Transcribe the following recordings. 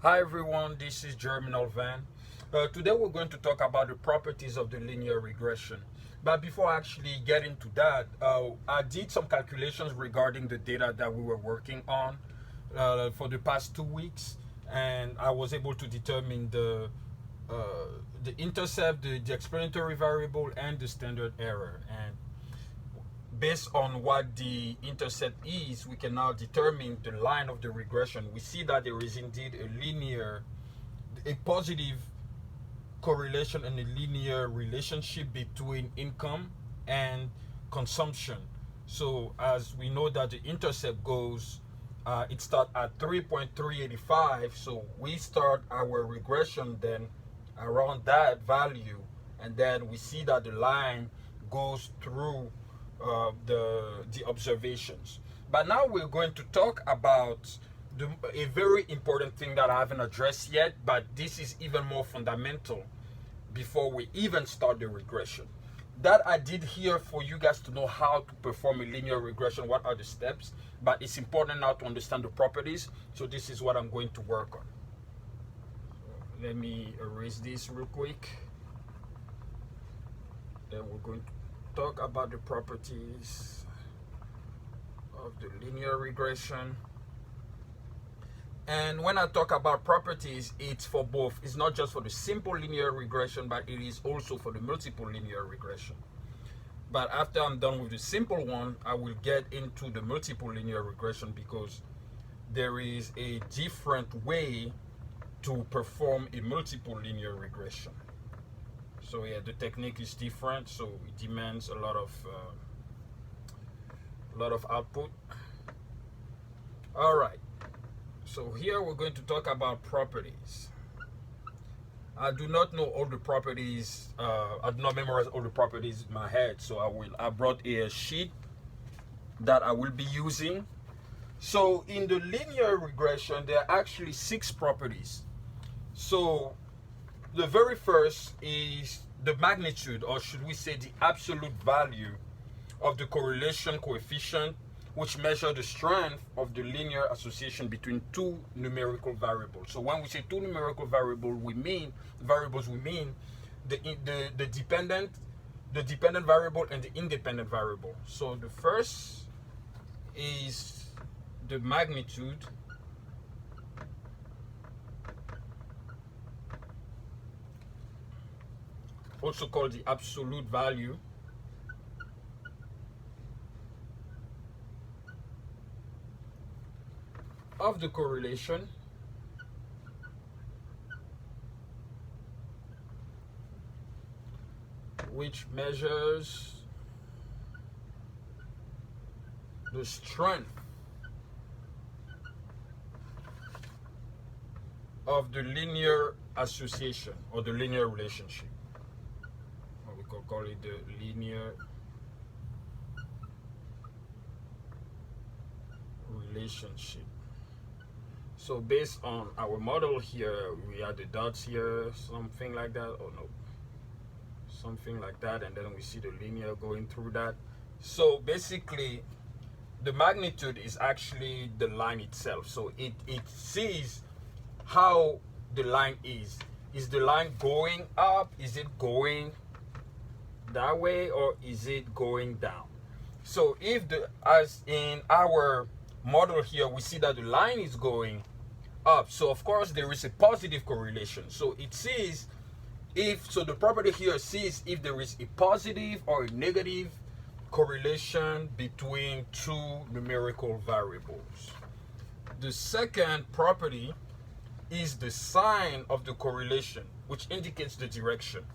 Hi everyone, this is Germinal Van. Today we're going to talk about the properties of the linear regression. But before I actually get into that, I did some calculations regarding the data that we were working on for the past 2 weeks, and I was able to determine uh, the intercept, the explanatory variable, and the standard error. And based on what the intercept is, we can now determine the line of the regression. We see that there is indeed a positive correlation and a linear relationship between income and consumption. So as we know that the intercept goes, it starts at 3.385. So we start our regression then around that value, and then we see that the line goes through the observations. But now we're going to talk about a very important thing that I haven't addressed yet, but this is even more fundamental before we even start the regression. That I did here for you guys to know how to perform a linear regression, what are the steps, but it's important now to understand the properties. So this is what I'm going to work on. Let me erase this real quick. Then we're going to talk about the properties of the linear regression. And when I talk about properties, it's for both. It's not just for the simple linear regression, but it is also for the multiple linear regression. But after I'm done with the simple one, I will get into the multiple linear regression, because there is a different way to perform a multiple linear regression. So yeah, the technique is different, so it demands a lot of output. All right. So here we're going to talk about properties. I do not know all the properties. I do not memorize all the properties in my head. So I brought a sheet that I will be using. So in the linear regression, there are actually 6 properties. So the very first is the magnitude, or should we say the absolute value of the correlation coefficient, which measure the strength of the linear association between two numerical variables. So when we say two numerical variables, we mean the dependent variable and the independent variable. So the first is the magnitude also called the absolute value of the correlation which measures the strength of the linear association or the linear relationship. Or we could call it the linear relationship. So based on our model here, we have the dots here, something like that, or no, something like that, and then we see the linear going through that. So basically, the magnitude is actually the line itself. So it sees how the line is. Is the line going up? Is it going that way, or is it going down? So if as in our model here, we see that the line is going up, so of course there is a positive correlation. So it sees the property here sees if there is a positive or a negative correlation between two numerical variables. The second property is the sign of the correlation, which indicates the direction.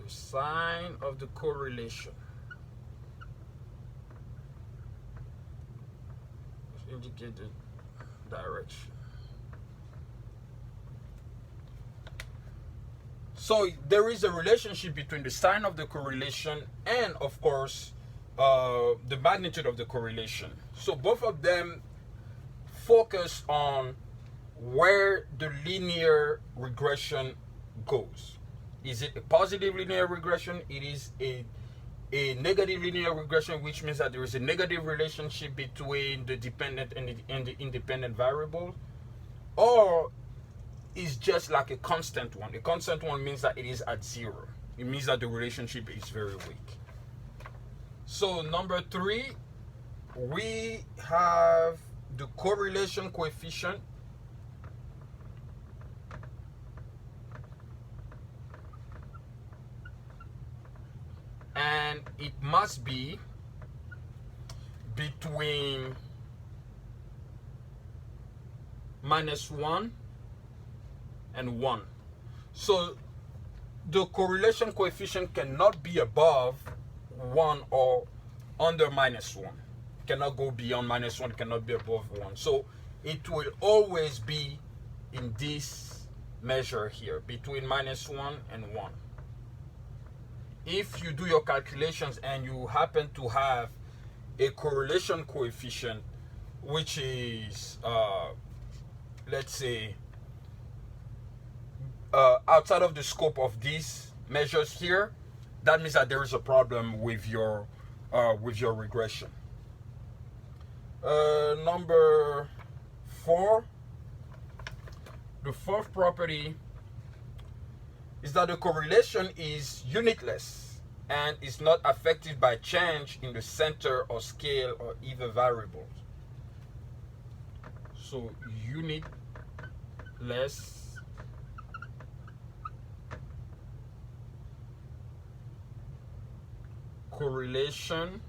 The sign of the correlation indicate the direction. So there is a relationship between the sign of the correlation and, of course, the magnitude of the correlation. So both of them focus on where the linear regression goes. Is it a positive linear regression? It is a a negative linear regression, which means that there is a negative relationship between the dependent and the independent variable, or is just like a constant one. A constant one means that it is at zero. It means that the relationship is very weak. So number 3, we have the correlation coefficient. And it must be between -1 and 1. So the correlation coefficient cannot be above 1 or under -1. Cannot go beyond -1, cannot be above 1. So it will always be in this measure here, between -1 and 1. If you do your calculations and you happen to have a correlation coefficient which is, let's say, outside of the scope of these measures here, that means that there is a problem with your regression. Number 4, the fourth property is that the correlation is unitless and is not affected by change in the center or scale or either variables. So unitless correlation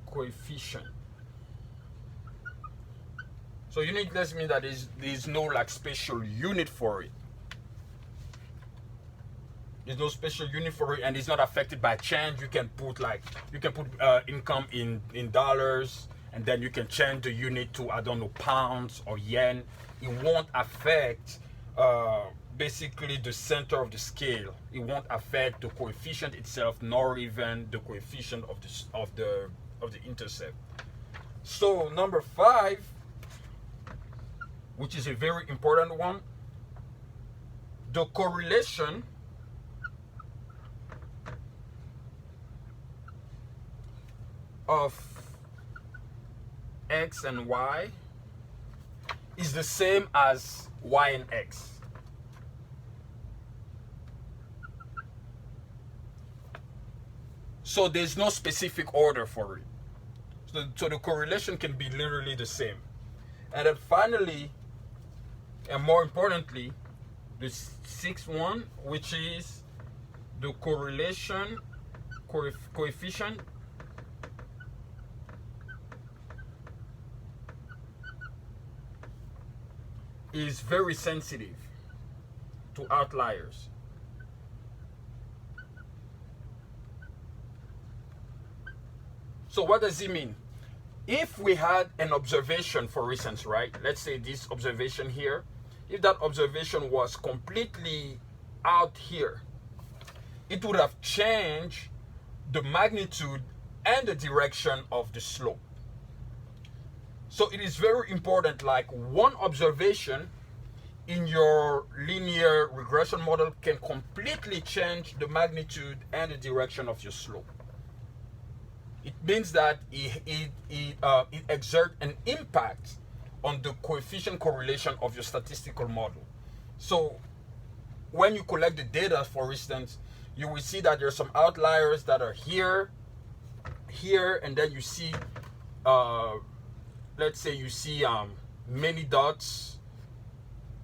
coefficient. So unitless means that there's no like special unit for it. There's no special unit for it, and it's not affected by change. You can put income in dollars, and then you can change the unit to, I don't know, pounds or yen. It won't affect basically the center of the scale. It won't affect the coefficient itself, nor even the coefficient of the intercept. So number 5, which is a very important one, the correlation of x and y is the same as y and x. So there's no specific order for it. So the correlation can be literally the same. And then finally, and more importantly, the 6th one, which is the correlation coefficient is very sensitive to outliers. So what does it mean? If we had an observation, for instance, right? Let's say this observation here. If that observation was completely out here, it would have changed the magnitude and the direction of the slope. So it is very important, like one observation in your linear regression model can completely change the magnitude and the direction of your slope. It means that it exerts an impact on the coefficient correlation of your statistical model. So when you collect the data, for instance, you will see that there are some outliers that are here, and then you see, let's say you see many dots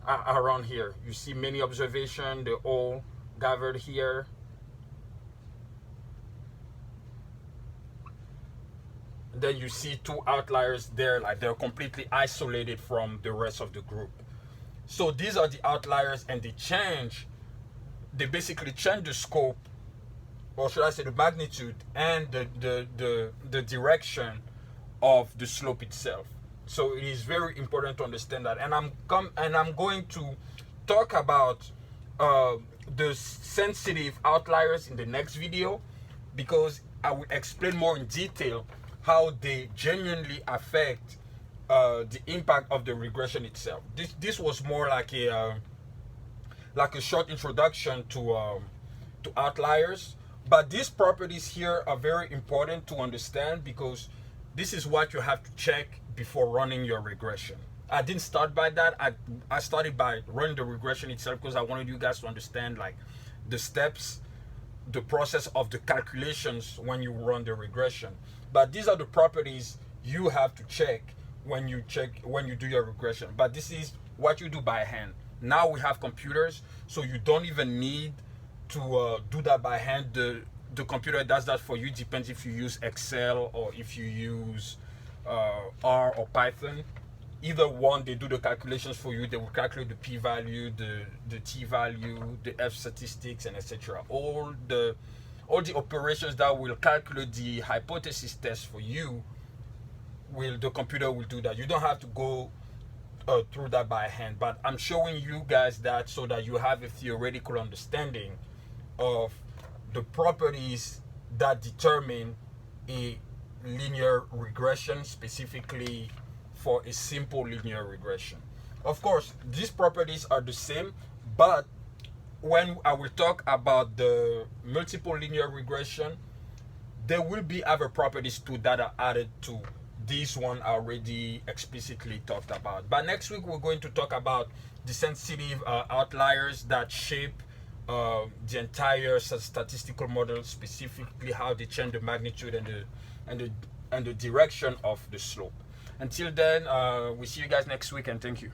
around here. You see many observations, they're all gathered here. Then you see 2 outliers there, like they're completely isolated from the rest of the group. So these are the outliers, and they basically change the scope, or should I say the magnitude and the direction of the slope itself. So it is very important to understand that. And I'm going to talk about the sensitive outliers in the next video, because I will explain more in detail how they genuinely affect the impact of the regression itself. This was more like a short introduction to to outliers. But these properties here are very important to understand because this is what you have to check before running your regression. I didn't start by that. I started by running the regression itself because I wanted you guys to understand like the steps, the process of the calculations when you run the regression. But these are the properties you have to check when you do your regression. But this is what you do by hand. Now we have computers, so you don't even need to do that by hand. The computer does that for you. Depends if you use Excel or if you use R or Python. Either one, they do the calculations for you. They will calculate the p-value, the t-value, the f statistics, and etc. All the operations that will calculate the hypothesis test for you, the computer will do that. You don't have to go through that by hand. But I'm showing you guys that so that you have a theoretical understanding of the properties that determine a linear regression, specifically for a simple linear regression. Of course, these properties are the same, but when I will talk about the multiple linear regression, there will be other properties too that are added to this one already explicitly talked about. But next week we're going to talk about the sensitive outliers that shape the entire statistical model, specifically how they change the magnitude and the direction of the slope. Until then, we see you guys next week, and thank you.